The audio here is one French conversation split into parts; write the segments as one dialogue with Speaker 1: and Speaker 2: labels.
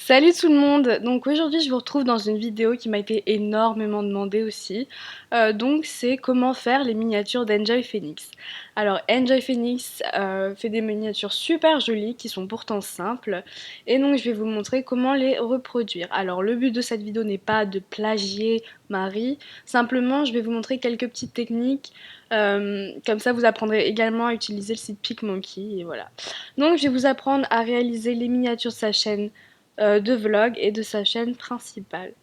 Speaker 1: Salut tout le monde! Donc aujourd'hui je vous retrouve dans une vidéo qui m'a été énormément demandée aussi. Donc c'est comment faire les miniatures d'Enjoy Phoenix. Alors Enjoy Phoenix fait des miniatures super jolies qui sont pourtant simples. Et donc je vais vous montrer comment les reproduire. Alors le but de cette vidéo n'est pas de plagier Marie. Simplement je vais vous montrer quelques petites techniques. Comme ça vous apprendrez également à utiliser le site PicMonkey et voilà. Donc je vais vous apprendre à réaliser les miniatures de sa chaîne de vlog et de sa chaîne principale.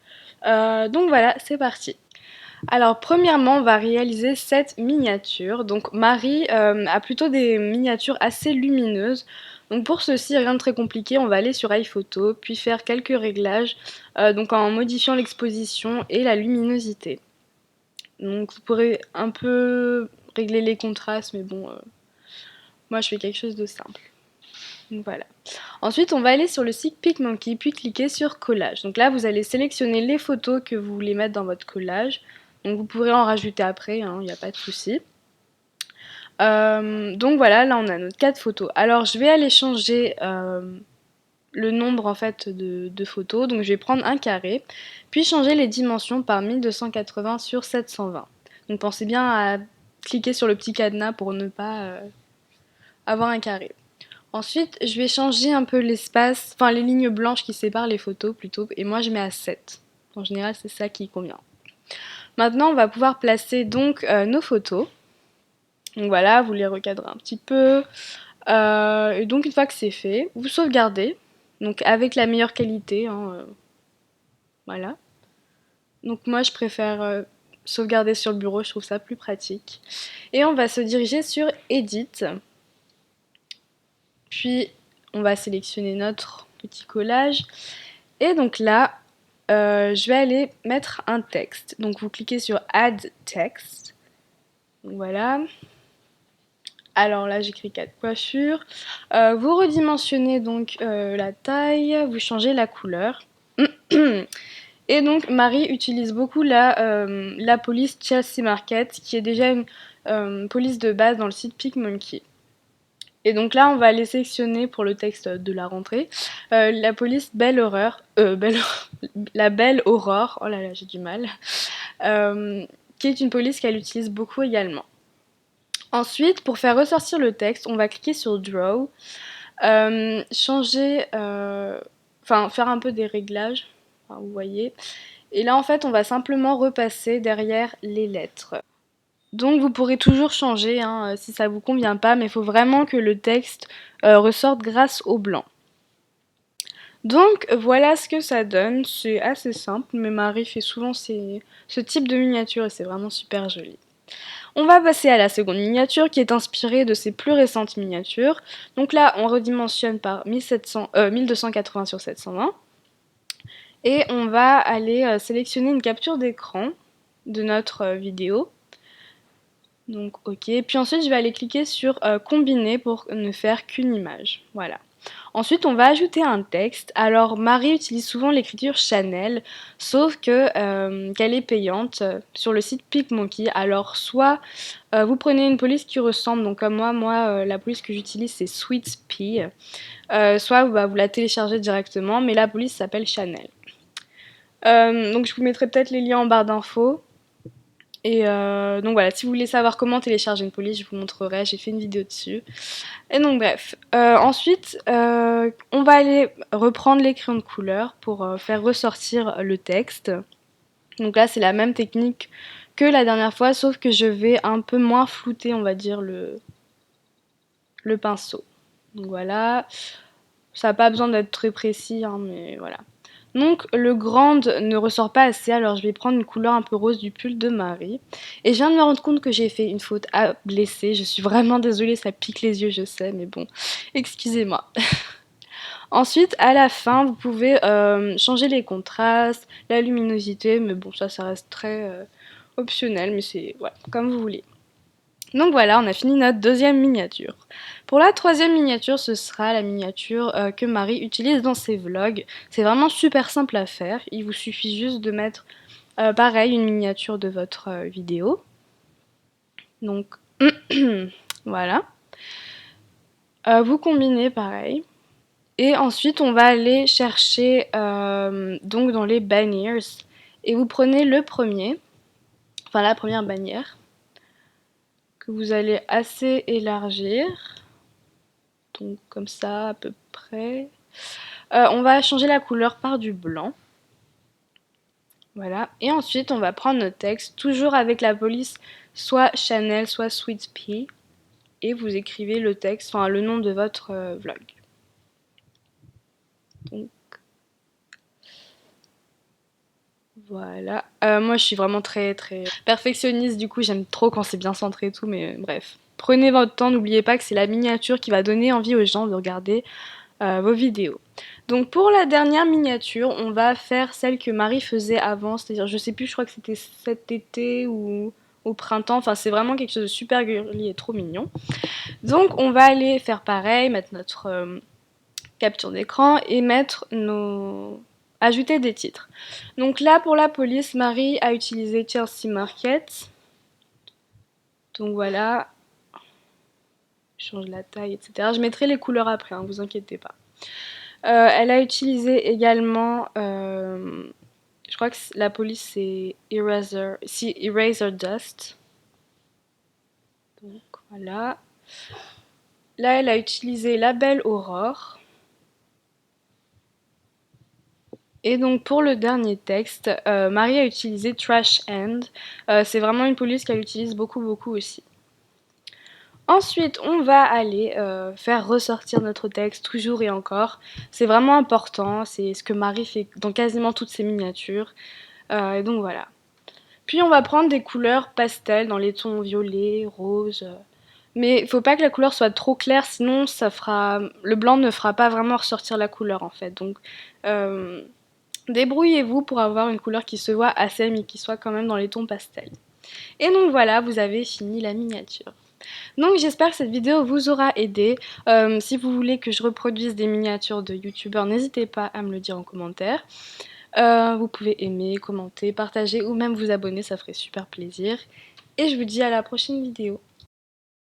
Speaker 1: Donc voilà, c'est parti. Alors premièrement, on va réaliser cette miniature. Donc Marie a plutôt des miniatures assez lumineuses. Donc pour ceci, rien de très compliqué, on va aller sur iPhoto, puis faire quelques réglages, donc en modifiant l'exposition et la luminosité. Donc vous pourrez un peu régler les contrastes, mais bon, moi je fais quelque chose de simple. Donc voilà. Ensuite, on va aller sur le site PicMonkey, puis cliquer sur collage. Donc là, vous allez sélectionner les photos que vous voulez mettre dans votre collage. Donc vous pourrez en rajouter après, il n'y a pas de souci. Donc voilà, là on a nos 4 photos. Alors je vais aller changer le nombre en fait de photos. Donc je vais prendre un carré, puis changer les dimensions par 1280 sur 720. Donc pensez bien à cliquer sur le petit cadenas pour ne pas avoir un carré. Ensuite, je vais changer un peu l'espace, enfin les lignes blanches qui séparent les photos plutôt, et moi je mets à 7. En général, c'est ça qui convient. Maintenant, on va pouvoir placer donc nos photos. Donc voilà, vous les recadrez un petit peu. Et donc une fois que c'est fait, vous sauvegardez, donc avec la meilleure qualité. Voilà. Donc moi je préfère sauvegarder sur le bureau, je trouve ça plus pratique. Et on va se diriger sur Edit. Puis on va sélectionner notre petit collage. Et donc là, je vais aller mettre un texte. Donc vous cliquez sur Add Text. Donc voilà. Alors là, j'écris 4 coiffures. Vous redimensionnez donc la taille, vous changez la couleur. Et donc Marie utilise beaucoup la police Chelsea Market, qui est déjà une police de base dans le site PicMonkey. Et donc là, on va aller sélectionner pour le texte de la rentrée la police la Belle Aurore, oh là là, j'ai du mal, qui est une police qu'elle utilise beaucoup également. Ensuite, pour faire ressortir le texte, on va cliquer sur Draw, changer, faire un peu des réglages, vous voyez. Et là, en fait, on va simplement repasser derrière les lettres. Donc vous pourrez toujours changer si ça vous convient pas, mais il faut vraiment que le texte ressorte grâce au blanc. Donc voilà ce que ça donne, c'est assez simple, mais Marie fait souvent ce type de miniature et c'est vraiment super joli. On va passer à la seconde miniature qui est inspirée de ses plus récentes miniatures. Donc là on redimensionne par 1280 sur 720 et on va aller sélectionner une capture d'écran de notre vidéo. Donc ok, puis ensuite je vais aller cliquer sur combiner pour ne faire qu'une image, voilà. Ensuite on va ajouter un texte, alors Marie utilise souvent l'écriture Chanel, sauf que qu'elle est payante sur le site PicMonkey, alors soit vous prenez une police qui ressemble, donc comme moi la police que j'utilise c'est Sweet Pea, soit vous la téléchargez directement, mais la police s'appelle Chanel. Donc je vous mettrai peut-être les liens en barre d'infos. Et donc voilà, si vous voulez savoir comment télécharger une police, je vous montrerai, j'ai fait une vidéo dessus. Et donc bref, ensuite on va aller reprendre les crayons de couleur pour faire ressortir le texte. Donc là c'est la même technique que la dernière fois, sauf que je vais un peu moins flouter, on va dire, le pinceau. Donc voilà, ça n'a pas besoin d'être très précis, mais voilà. Donc le grand ne ressort pas assez, alors je vais prendre une couleur un peu rose du pull de Marie. Et je viens de me rendre compte que j'ai fait une faute à blesser. Je suis vraiment désolée, ça pique les yeux, je sais, mais bon, excusez-moi. Ensuite, à la fin, vous pouvez changer les contrastes, la luminosité, mais bon, ça reste très optionnel, mais c'est comme vous voulez. Donc voilà, on a fini notre deuxième miniature. Pour la troisième miniature, ce sera la miniature que Marie utilise dans ses vlogs. C'est vraiment super simple à faire. Il vous suffit juste de mettre, pareil, une miniature de votre vidéo. Donc, voilà. Vous combinez pareil. Et ensuite, on va aller chercher donc dans les banners. Et vous prenez le premier, enfin la première bannière, que vous allez assez élargir. Donc comme ça à peu près. On va changer la couleur par du blanc. Voilà. Et ensuite, on va prendre notre texte, toujours avec la police, soit Chanel, soit Sweet Pea. Et vous écrivez le texte, enfin le nom de votre vlog. Donc voilà. Moi je suis vraiment très perfectionniste, du coup j'aime trop quand c'est bien centré et tout, mais bref. Prenez votre temps, n'oubliez pas que c'est la miniature qui va donner envie aux gens de regarder vos vidéos. Donc pour la dernière miniature, on va faire celle que Marie faisait avant, c'est-à-dire je sais plus, je crois que c'était cet été ou au printemps, enfin c'est vraiment quelque chose de super girly et trop mignon. Donc on va aller faire pareil, mettre notre capture d'écran et mettre nos... ajouter des titres. Donc là pour la police, Marie a utilisé Chelsea Market. Donc voilà, je change la taille, etc. Je mettrai les couleurs après, hein, vous inquiétez pas. Elle a utilisé également, je crois que la police c'est Eraser Dust. Donc voilà. Là elle a utilisé La Belle Aurore. Et donc pour le dernier texte, Marie a utilisé Trash End. C'est vraiment une police qu'elle utilise beaucoup aussi. Ensuite, on va aller faire ressortir notre texte toujours et encore. C'est vraiment important, c'est ce que Marie fait dans quasiment toutes ses miniatures. Et donc voilà. Puis on va prendre des couleurs pastel dans les tons violets, roses. Mais il faut pas que la couleur soit trop claire, sinon le blanc ne fera pas vraiment ressortir la couleur en fait. Donc débrouillez-vous pour avoir une couleur qui se voit assez mais qui soit quand même dans les tons pastels. Et donc voilà, vous avez fini la miniature. Donc j'espère que cette vidéo vous aura aidé. Si vous voulez que je reproduise des miniatures de youtubeurs, n'hésitez pas à me le dire en commentaire. Vous pouvez aimer, commenter, partager ou même vous abonner, ça ferait super plaisir. Et je vous dis à la prochaine vidéo.